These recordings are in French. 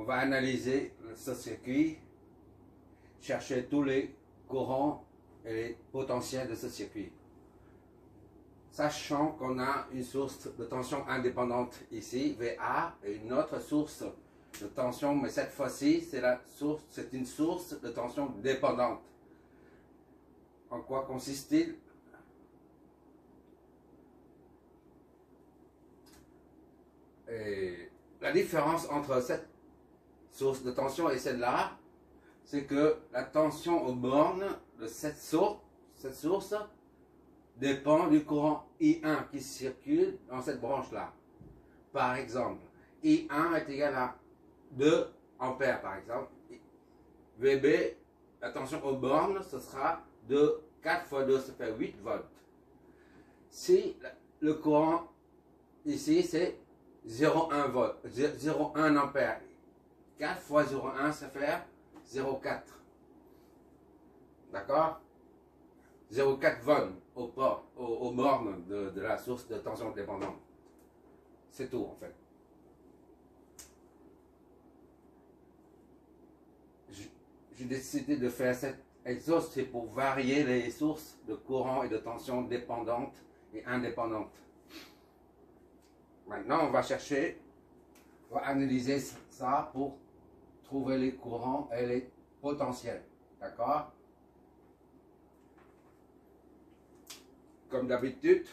on va analyser ce circuit, chercher tous les courants et les potentiels de ce circuit. Sachant qu'on a une source de tension indépendante ici, VA, et une autre source de tension, mais cette fois-ci, c'est une source de tension dépendante. En quoi consiste-t-il? Et la différence entre cette source de tension et celle-là, c'est que la tension aux bornes de cette source dépend du courant I1 qui circule dans cette branche-là. Par exemple, I1 est égal à 2 ampères, par exemple. VB, la tension aux bornes, ce sera 4 fois 2, ça fait 8 volts. Si le courant ici, c'est 0,1 volt, 0,1 ampère. 4 fois 0,1, ça fait 0,4. D'accord? 0,4 volts aux bornes de la source de tension dépendante. C'est tout en fait. J'ai décidé de faire cet exhaust pour varier les sources de courant et de tension dépendantes et indépendantes. Maintenant, on va analyser ça pour trouver les courants et les potentiels. D'accord? Comme d'habitude,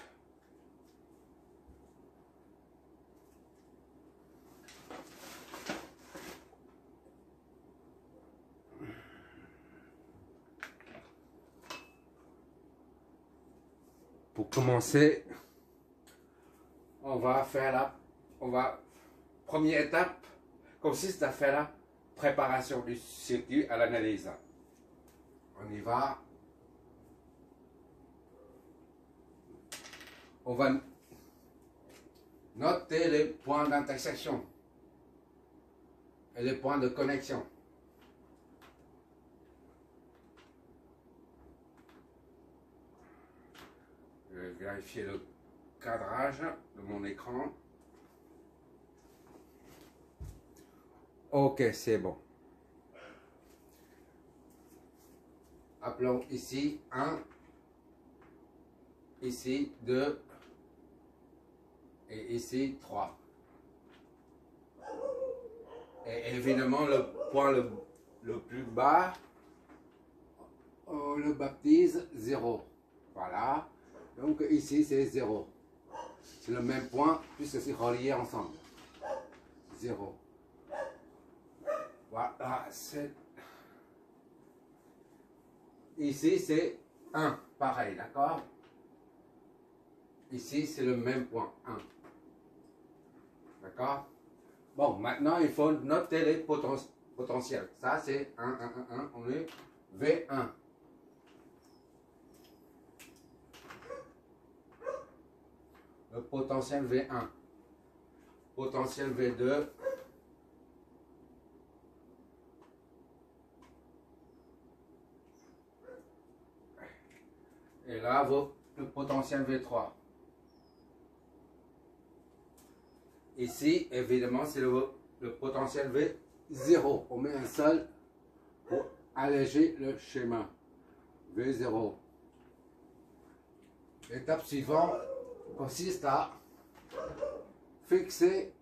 pour commencer, première étape consiste à faire la préparation du circuit à l'analyse. On y va. On va noter les points d'intersection et les points de connexion. Je vais vérifier le cadrage de mon écran. Ok, c'est bon. Appelons ici 1, ici 2 et ici 3. Et évidemment, le point le plus bas, on le baptise 0. Voilà. Donc ici, c'est 0. C'est le même point puisque c'est relié ensemble. 0. Voilà. Ici, c'est 1. Pareil, d'accord? Ici, c'est le même point. 1. D'accord? Bon, maintenant, il faut noter les potentiels. Ça, c'est 1, 1, 1, 1. On est V1. Le potentiel V1. Potentiel V2. Et là, le potentiel V3. Ici, évidemment, c'est le potentiel V0. On met un seul pour alléger le schéma. V0. L'étape suivante consiste à fixer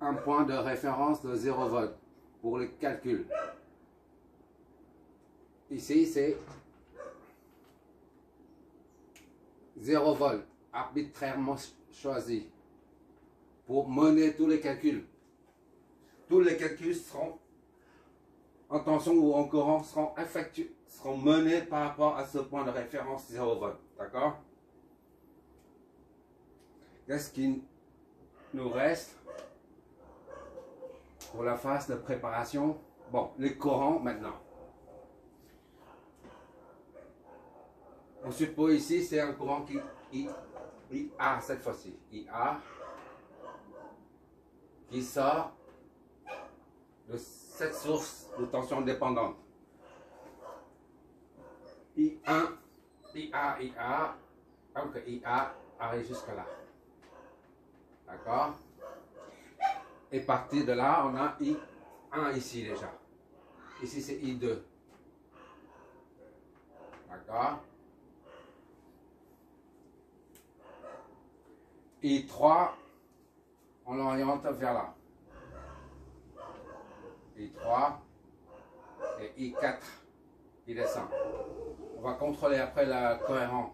un point de référence de 0 volt pour le calcul. Ici, c'est 0 volt, arbitrairement choisi, pour mener tous les calculs. Tous les calculs seront en tension ou en courant, seront menés par rapport à ce point de référence 0 volt. D'accord? Qu'est-ce qui nous reste pour la phase de préparation? Bon, les courants maintenant. On suppose ici, c'est un courant IA cette fois-ci. IA qui sort de cette source de tension dépendante. I1, IA, donc IA arrive jusque là. D'accord? Et partir de là, on a I1 ici déjà. Ici, c'est I2. D'accord? I3, on l'oriente vers là. I3 et I4 qui descend. On va contrôler après la cohérence.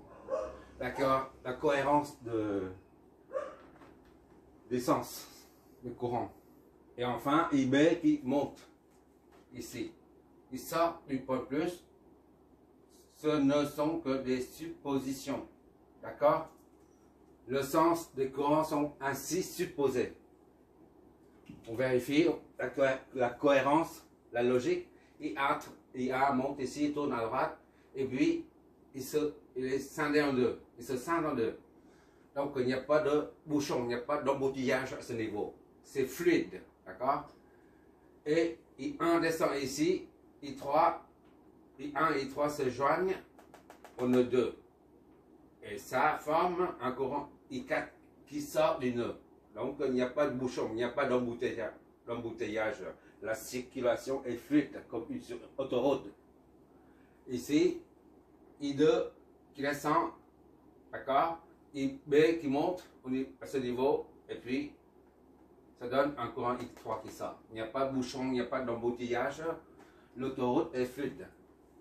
La cohérence des sens, du courant. Et enfin, IB qui monte ici. Il sort une fois de plus. Ce ne sont que des suppositions. D'accord? Le sens des courants sont ainsi supposés. On vérifie la cohérence, la logique. IA monte ici, tourne à droite. Et puis, il est scindé en deux. Il se scinde en deux. Donc, il n'y a pas de bouchon, il n'y a pas d'embouteillage à ce niveau. C'est fluide. D'accord? Et I1 descend ici. I1 et I3 se joignent au nœud 2. Et ça forme un courant I4 qui sort du nœud. Donc, il n'y a pas de bouchon, il n'y a pas d'embouteillage. La circulation est fluide, comme une autoroute. Ici, I2 qui descend, d'accord? IB qui monte à ce niveau, et puis ça donne un courant I3 qui sort. Il n'y a pas de bouchon, il n'y a pas d'embouteillage. L'autoroute est fluide.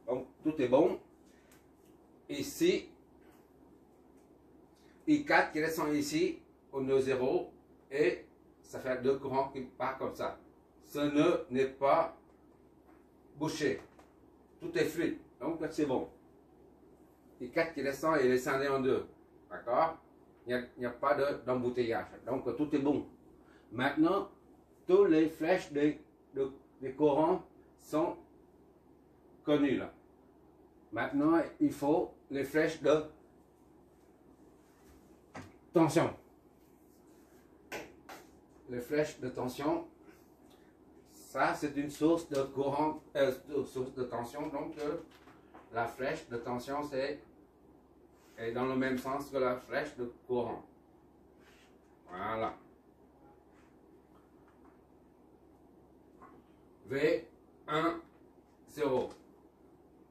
Donc, tout est bon. Ici, I4 qui descend ici au nœud 0 et ça fait deux courants qui partent comme ça. Ce nœud n'est pas bouché. Tout est fluide. Donc, c'est bon. I4 qui descend et il est scindé en deux. D'accord? Il n'y a pas d'embouteillage. Donc, tout est bon. Maintenant, toutes les flèches des courants sont connues là. Maintenant, il faut les flèches de tension. Les flèches de tension, ça c'est une source de courant, source de tension. Donc, la flèche de tension est dans le même sens que la flèche de courant. Voilà. V1, 0.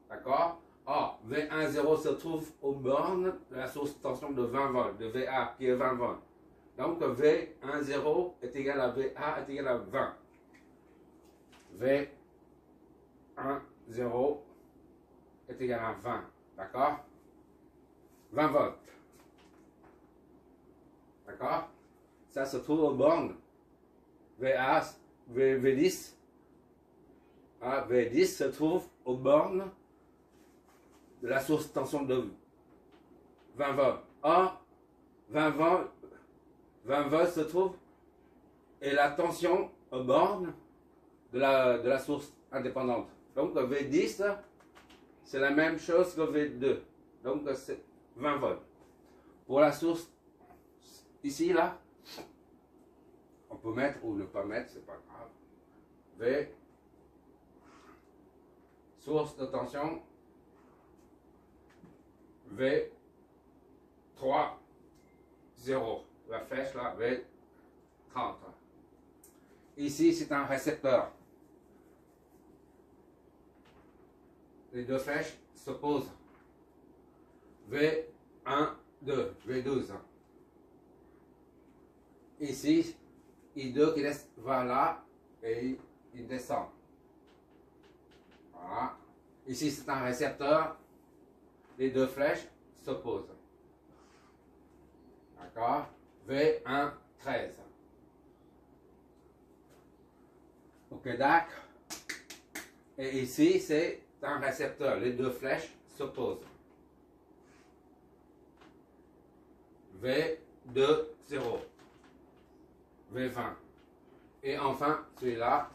D'accord? Or, V1, 0 se trouve aux bornes de la source de tension de 20 volts, de VA qui est 20 volts. Donc, V1, 0 est égal à VA est égal à 20. V1, 0 est égal à 20. D'accord? 20 volts. D'accord? Ça se trouve aux bornes. V10. V10 se trouve aux bornes de la source de tension de 20 volts. Or, 20 volts se trouve et la tension aux bornes de la source indépendante. Donc, V10, c'est la même chose que V2. Donc, c'est 20 volts. Pour la source, ici, là, on peut mettre ou ne pas mettre, c'est pas grave. V, source de tension, V3, 0. La flèche, là, V30. Ici, c'est un récepteur. Les deux flèches s'opposent. V1, 2, V12. Ici, I2 qui va là et il descend. Voilà. Ici, c'est un récepteur. Les deux flèches s'opposent. D'accord? V1, 13. OK, d'accord. Et ici, c'est un récepteur. Les deux flèches s'opposent. V2, 0. V20. Et enfin, celui-là,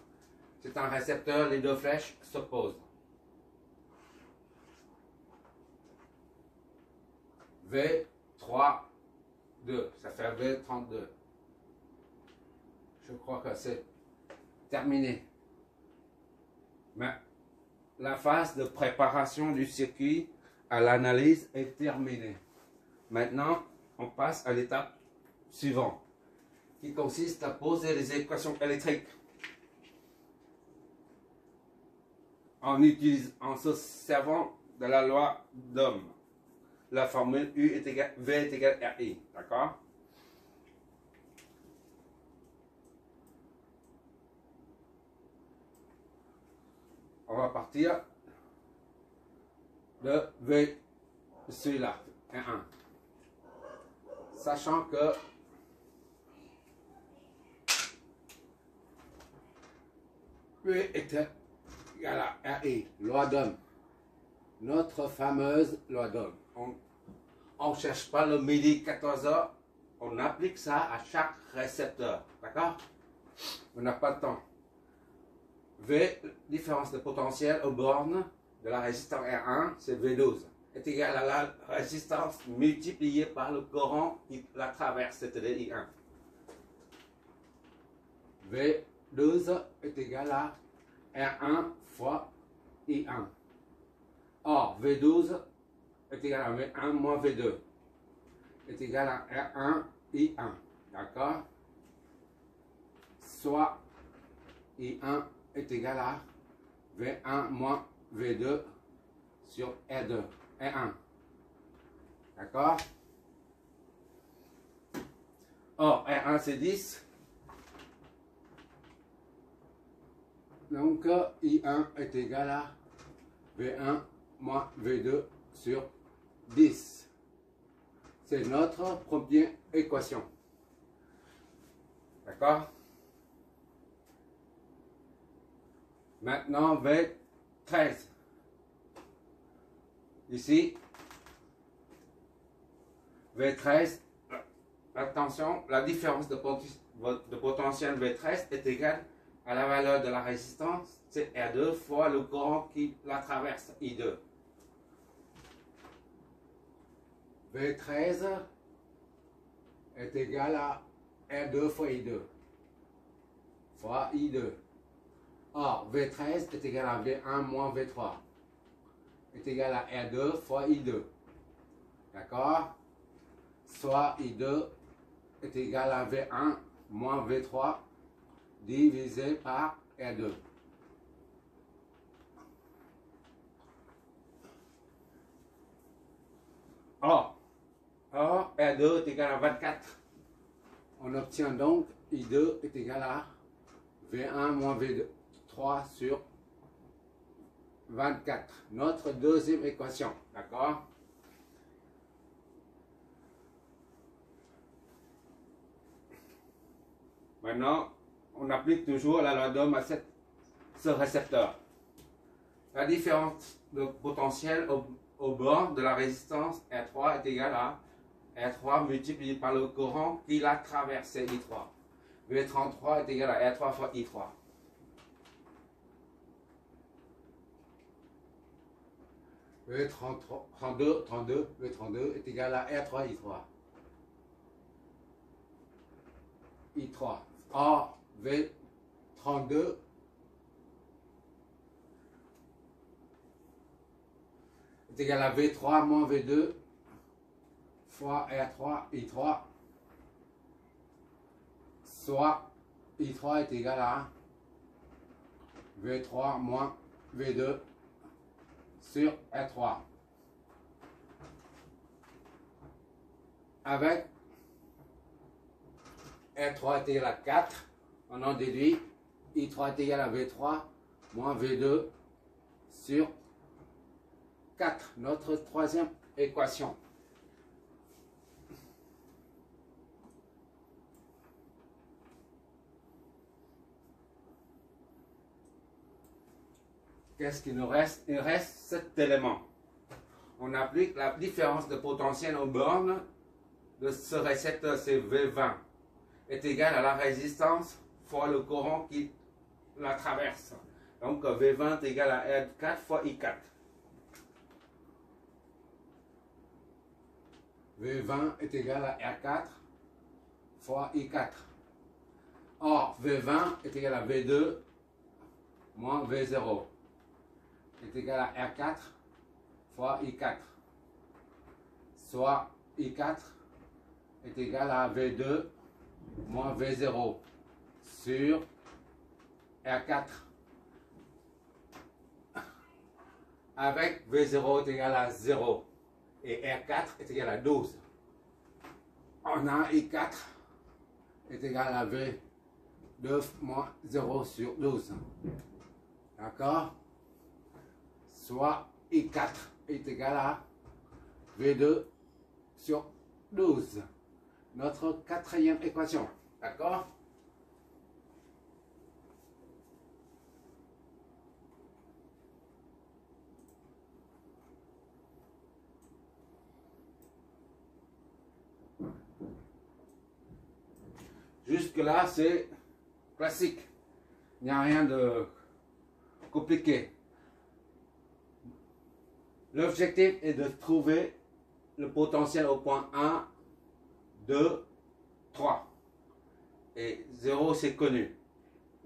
c'est un récepteur. Les deux flèches s'opposent. V3, 2. Ça fait V32. Je crois que c'est terminé. Mais la phase de préparation du circuit à l'analyse est terminée. Maintenant, on passe à l'étape suivante. qui consiste à poser les équations électriques en se servant de la loi d'Ohm. La formule V est égal à RI, d'accord? On va partir de V, celui-là, 1. Sachant que V est égal à RI, loi d'Ohm. Notre fameuse loi d'Ohm. On ne cherche pas le midi 14h, on applique ça à chaque récepteur, d'accord? On n'a pas de temps. V, différence de potentiel aux bornes de la résistance R1, c'est V12, est égal à la résistance multipliée par le courant qui la traverse, c'est-à-dire I1. V12 est égal à R1 fois I1. Or, V12 est égal à V1 moins V2 est égal à R1 I1, d'accord? Soit I1 est égal à V1 moins V2 sur R2, R1. D'accord? Or, R1 c'est 10. Donc, I1 est égal à V1 moins V2 sur 10. C'est notre première équation. D'accord? Maintenant, V13. Ici, V13, attention, la différence de potentiel V13 est égale à la valeur de la résistance, c'est R2 fois le courant qui la traverse, I2. V13 est égal à R2 fois I2 fois I2. Or, V13 est égal à V1 moins V3 est égal à R2 fois I2. D'accord? Soit I2 est égal à V1 moins V3 divisé par R2. Or, R2 est égal à 24. On obtient donc I2 est égal à V1 moins V3 sur 24. Notre deuxième équation. D'accord? Maintenant, on applique toujours la loi d'Ohm à ce récepteur. La différence de potentiel au bord de la résistance R3 est égale à R3 multiplié par le courant qui l'a traversé I3. V33 est égal à R3 fois I3. V32 est égal à R3 I3. I3. Or, V32 est égal à V3 moins V2 fois R3 I3, soit I3 est égal à V3 moins V2 sur R3. Avec R3 est égal à 4, on en déduit I3 est égal à V3 moins V2 sur 4, notre troisième équation. Qu'est-ce qu'il nous reste? Il reste cet élément. On applique la différence de potentiel aux bornes de ce récepteur, c'est V20, est égal à la résistance fois le courant qui la traverse. Donc V20 est égal à R4 fois I4. V20 est égal à R4 fois I4. Or, V20 est égal à V2 moins V0 est égal à R4 fois I4. Soit I4 est égal à V2 moins V0 sur R4 avec V0 est égal à 0 et R4 est égal à 12. On a I4 est égal à V2 moins 0 sur 12. D'accord? Soit I4 est égal à V2 sur 12. Notre quatrième équation. D'accord? Jusque-là, c'est classique. Il n'y a rien de compliqué. L'objectif est de trouver le potentiel au point 1, 2, 3. Et 0, c'est connu.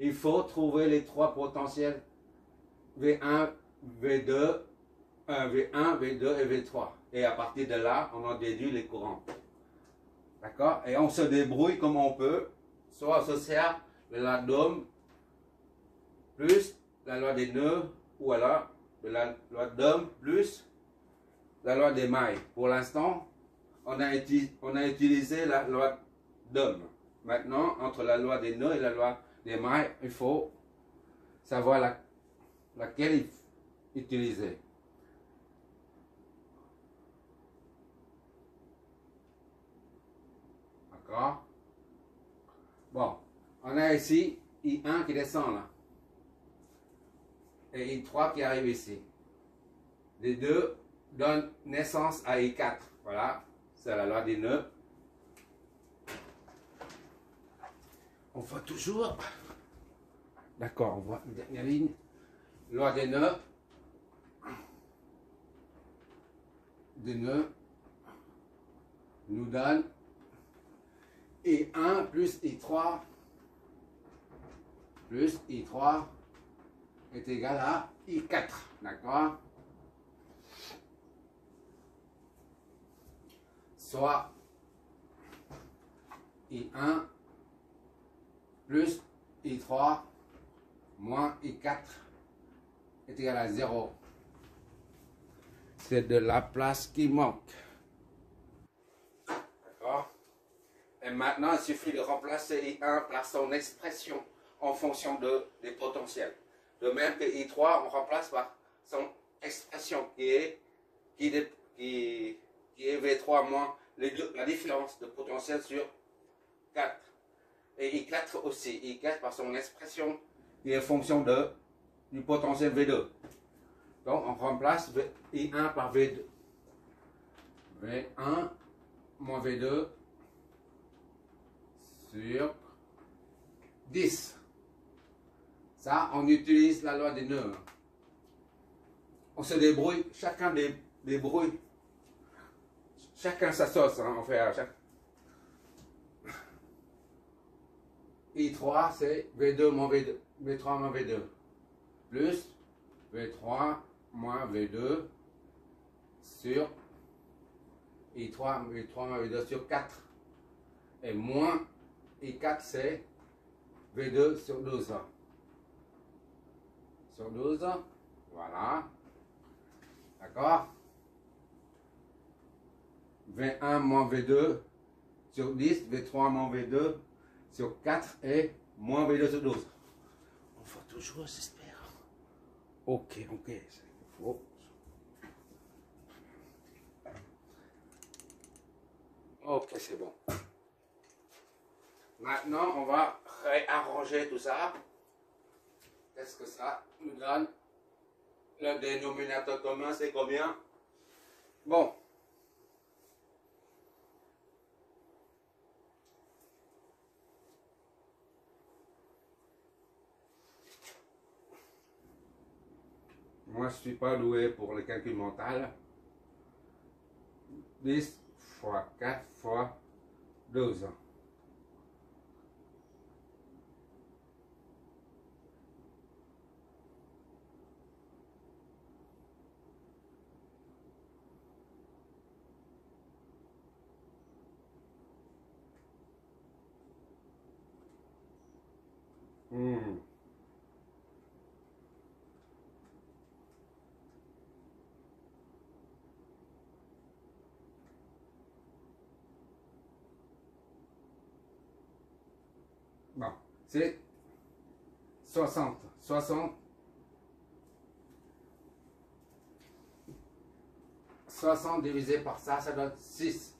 Il faut trouver les trois potentiels V1, V2, V1, V2 et V3. Et à partir de là, on en déduit les courants. D'accord? Et on se débrouille comme on peut. Soit on se sert de la d'Ohm plus la loi des nœuds, ou alors de la loi d'Ohm plus la loi des mailles. Pour l'instant, on a utilisé la loi d'Ohm. Maintenant, entre la loi des nœuds et la loi des mailles, il faut savoir laquelle utiliser. D'accord? Bon, on a ici I1 qui descend là. Et I3 qui arrive ici. Les deux donnent naissance à I4. Voilà, c'est la loi des nœuds. On voit toujours. D'accord, on voit une dernière ligne. Loi des nœuds. Des nœuds nous donne I1 plus I3 plus I3 est égal à I4. D'accord? Soit I1 plus I3 moins I4 est égal à 0. C'est de la place qui manque. D'accord? Et maintenant, il suffit de remplacer I1 par son expression en fonction des potentiels. De même que I3, on remplace par son expression qui est V3 moins la différence de potentiel sur 4. Et I4 aussi. I4 par son expression qui est fonction du potentiel V2. Donc on remplace I1 par V2. V1 moins V2 sur 10. Ça, on utilise la loi des nœuds. On se débrouille, chacun débrouille. Chacun sa sauce, hein, on fait à chaque. I3, c'est V2 moins V2, V3 moins V2, plus V3 moins V2 sur I3, V3 moins V2 sur 4. Et moins I4, c'est V2 sur 12. Sur 12, voilà. D'accord? V1 moins V2 sur 10, V3 moins V2 sur 4 et moins V2 sur 12. On voit toujours, j'espère. Ok, c'est faux. Ok, c'est bon. Maintenant, on va réarranger tout ça. Qu'est-ce que ça nous donne? Le dénominateur commun, c'est combien? Bon. Moi, je ne suis pas doué pour le calcul mental. 10 fois 4 fois 12. Hmm. Bon, c'est 60. 60 divisé par ça donne 6.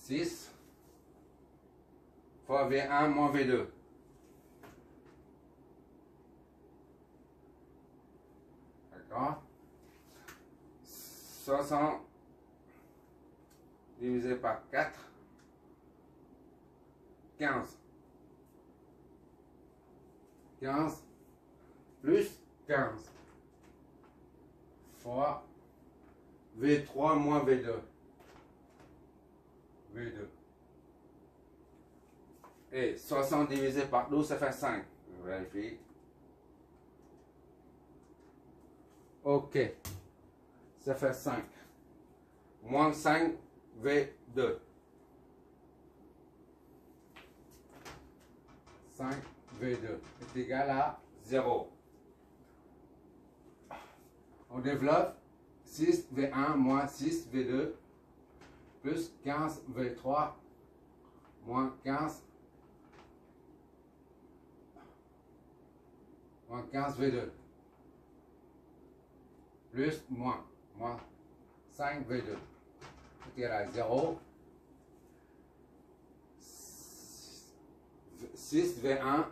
6 fois V1 moins V2. D'accord? 60 divisé par 4. 15. 15 plus 15 fois V3 moins V2. V2. Et 60 divisé par 12, ça fait 5. Je vérifie. Ok. Ça fait 5. Moins 5 V2. 5 V2 est égal à 0. On développe 6 V1 moins 6 V2 plus 15 V3 moins 15 V2 plus moins 5 V2 est égal à 0. 6 V1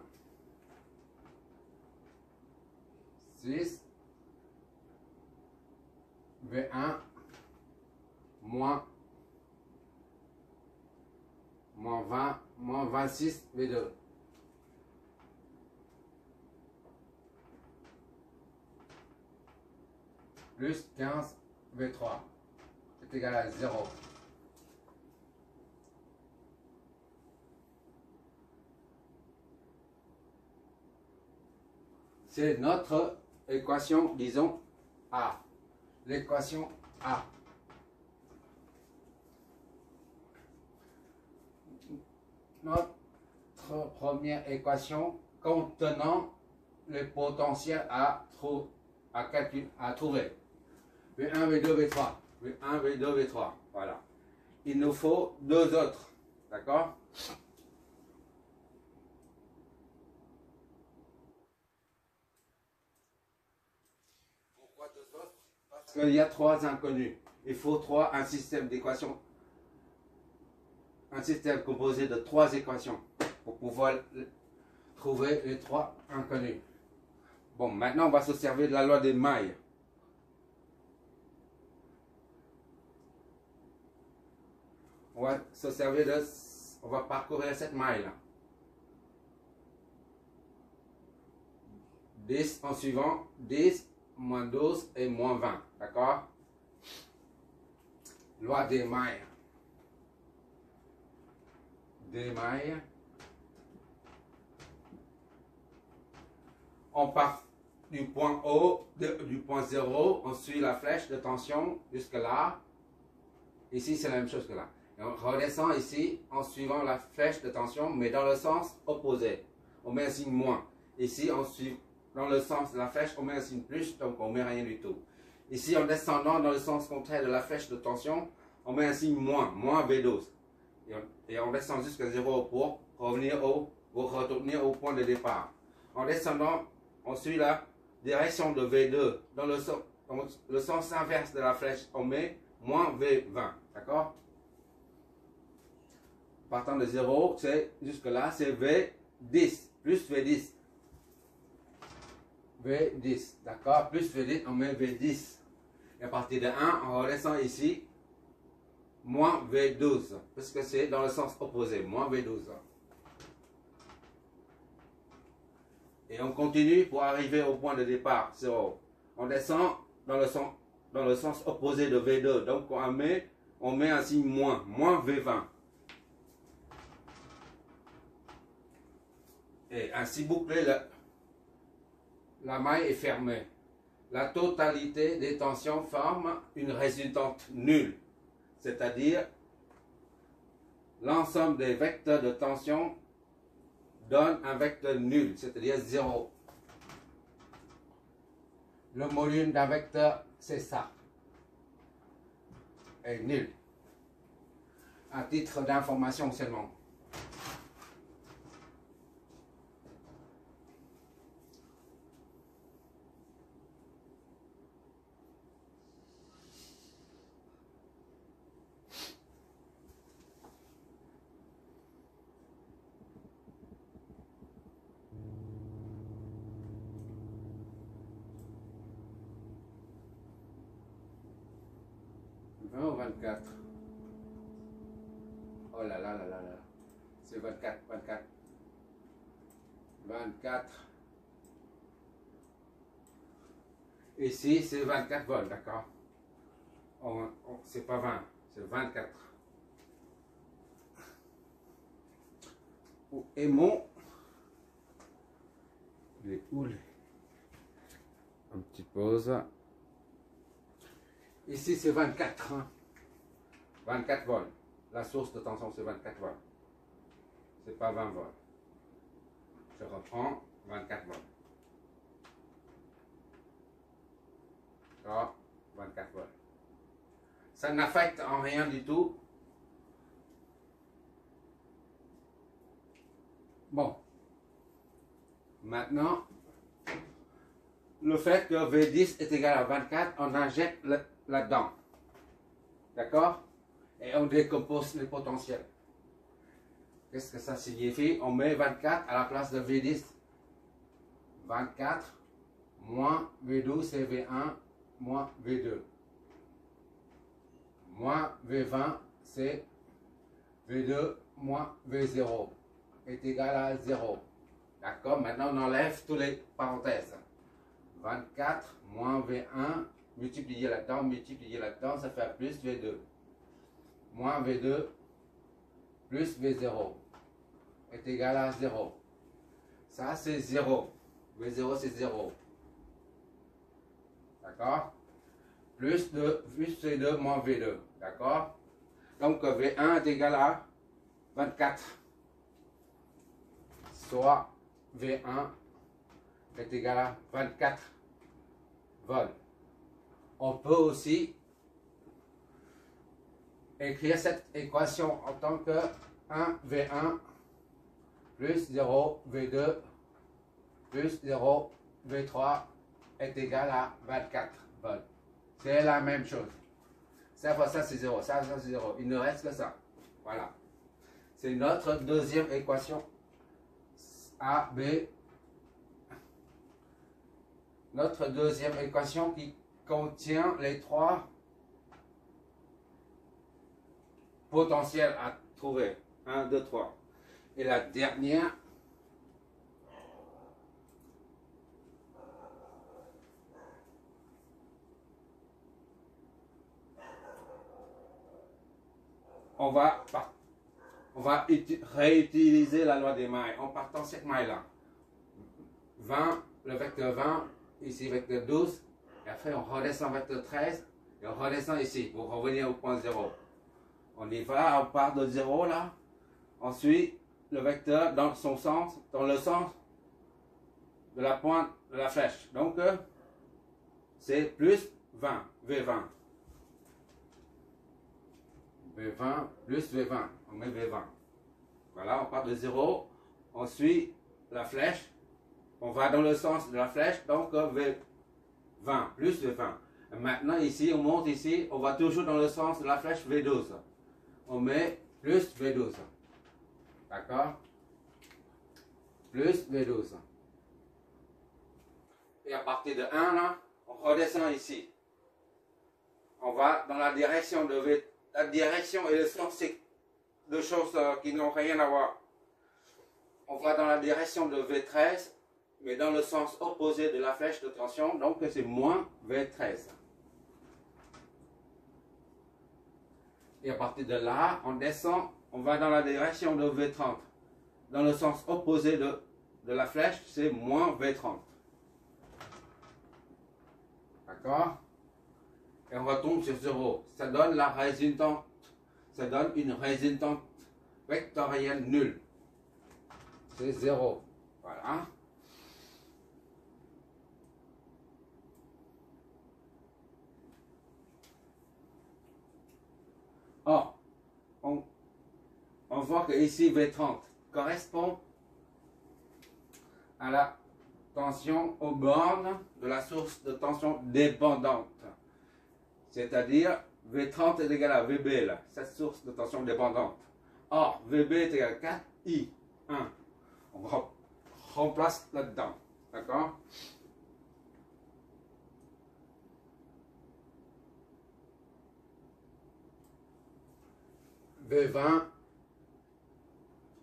6 V1 moins 20 moins 26 V2 plus 15 V3 est égal à 0. C'est notre équation, disons, A. L'équation A. Notre première équation contenant les potentiels à trouver. V1, V2, V3. V1, V2, V3. Voilà. Il nous faut deux autres. D'accord? Pourquoi deux autres? Parce qu'il y a trois inconnus. Il faut un système d'équations. Un système composé de trois équations pour pouvoir trouver les trois inconnus. Bon, maintenant on va se servir de la loi des mailles. On va se servir on va parcourir cette maille-là. 10 en suivant, 10, moins 12 et moins 20. D'accord? Loi des mailles. Des mailles. On part du point O, du point 0, on suit la flèche de tension jusque là. Ici, c'est la même chose que là. Et on redescend ici en suivant la flèche de tension, mais dans le sens opposé. On met un signe moins. Ici, on suit dans le sens de la flèche, on met un signe plus, donc on met rien du tout. Ici, en descendant dans le sens contraire de la flèche de tension, on met un signe moins V12. Et on descend jusqu'à 0 pour retourner au point de départ. En descendant, on suit la direction de V2 dans le sens inverse de la flèche, on met moins V20. D'accord? Partant de 0, jusque là, c'est V10 plus V10. V10, d'accord? Plus V10, on met V10. Et à partir de 1, on redescend ici, moins V12, parce que c'est dans le sens opposé, moins V12. Et on continue pour arriver au point de départ, 0. On descend dans le sens opposé de V2, donc on met un signe moins V20. Et ainsi bouclé, la maille est fermée. La totalité des tensions forme une résultante nulle, c'est-à-dire l'ensemble des vecteurs de tension donne un vecteur nul, c'est-à-dire 0. Le module d'un vecteur, c'est ça, est nul. À titre d'information seulement. Ou 24. Oh là là là là là. C'est 24, 24. 24. Ici, c'est 24 volts, d'accord? C'est pas 20, c'est 24. Et mon... Les houles. Une petite pause. Ici, c'est 24. Hein? 24 volts. La source de tension, c'est 24 volts. C'est pas 20 volts. Je reprends 24 volts. D'accord? 24 volts. Ça n'affecte en rien du tout. Bon. Maintenant, le fait que V10 est égal à 24, on injecte là-dedans. D'accord? Et on décompose les potentiels. Qu'est-ce que ça signifie? On met 24 à la place de V10. 24 moins V12 c'est V1 moins V2. Moins V20 c'est V2 moins V0 est égal à 0. D'accord? Maintenant on enlève toutes les parenthèses. 24 moins V1 multiplié là-dedans, ça fait plus V2. Moins V2 plus V0 est égal à 0. Ça c'est 0. V0 c'est 0. D'accord? Plus V2 moins V2. D'accord? Donc V1 est égal à 24. Soit V1 est égal à 24 volts. On peut aussi écrire cette équation en tant que 1 V1 plus 0 V2 plus 0 V3 est égal à 24 volts. C'est la même chose. Ça fois ça c'est 0, ça c'est 0. Il ne reste que ça. Voilà. C'est notre deuxième équation. A, B. Notre deuxième équation qui contient les trois potentiels à trouver. 1, 2, 3. Et la dernière, on va réutiliser la loi des mailles en partant cette maille-là. 20, le vecteur 20, ici vecteur 12, et après on redescend vecteur 13, et on redescend ici pour revenir au point 0. On y va, on part de 0 là, on suit le vecteur dans son sens, dans le sens de la pointe de la flèche. Donc c'est plus 20, V20. V20 plus V20, on met V20. Voilà, on part de 0, on suit la flèche, on va dans le sens de la flèche, donc V20 plus V20. Et maintenant ici, on monte ici, on va toujours dans le sens de la flèche V12. On met plus V12. D'accord? Plus V12. Et à partir de 1 là, on redescend ici. On va dans la direction de V. La direction et le sens, c'est deux choses qui n'ont rien à voir. On va dans la direction de V13, mais dans le sens opposé de la flèche de tension, donc c'est moins V13. Et à partir de là, on descend, on va dans la direction de V30. Dans le sens opposé de la flèche, c'est moins V30. D'accord? Et on retombe sur 0. Ça donne la résultante. Ça donne une résultante vectoriel nul. C'est 0. Voilà. Or, on voit que ici V30 correspond à la tension aux bornes de la source de tension dépendante. C'est-à-dire V30 est égal à VB, là, cette source de tension dépendante. Or, VB est égal à 4I1. On remplace là-dedans. D'accord? V20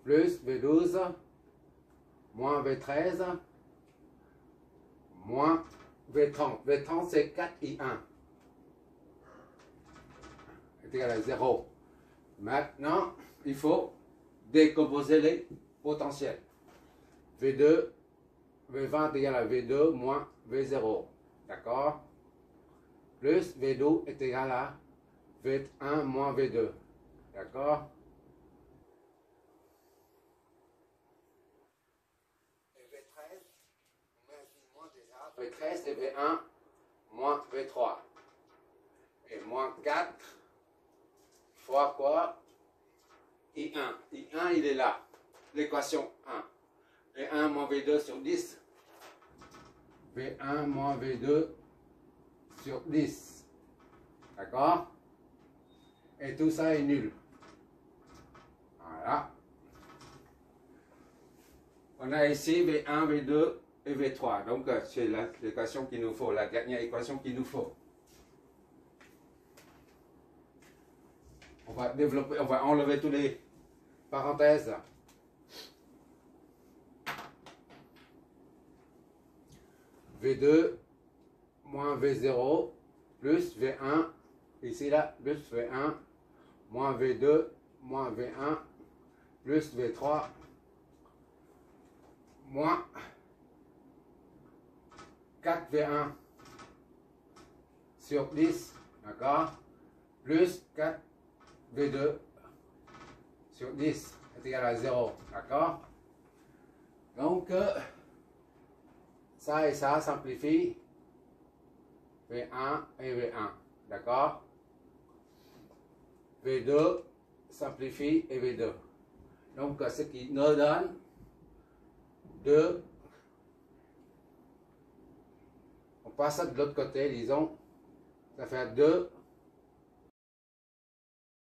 plus V12 moins V13 moins V30. V30 c'est 4I1 est égal à 0. Maintenant, il faut décomposer les potentiels. V2, V20 est égal à V2 moins V0. D'accord? Plus V2 est égal à V1 moins V2. D'accord? Et V13, moins déjà. V13 c'est V1 moins V3. Et moins 4 fois quoi? I1. I1 il est là. L'équation 1. V1 moins V2 sur 10. V1 moins V2 sur 10. D'accord? Et tout ça est nul. Voilà. On a ici V1, V2 et V3. Donc, c'est l'équation qu'il nous faut, la dernière équation qu'il nous faut. On va développer, on va enlever tous les parenthèses. V2 moins V0 plus V1, ici là, plus V1 moins V2 moins V1 plus V3 moins 4V1 sur 10, d'accord, plus 4V2 sur 10 est égal à 0, d'accord. Donc, ça et ça simplifie V1 et V1, d'accord. V2 simplifie et V2. Donc, ce qui nous donne 2. On passe de l'autre côté, disons, ça fait 2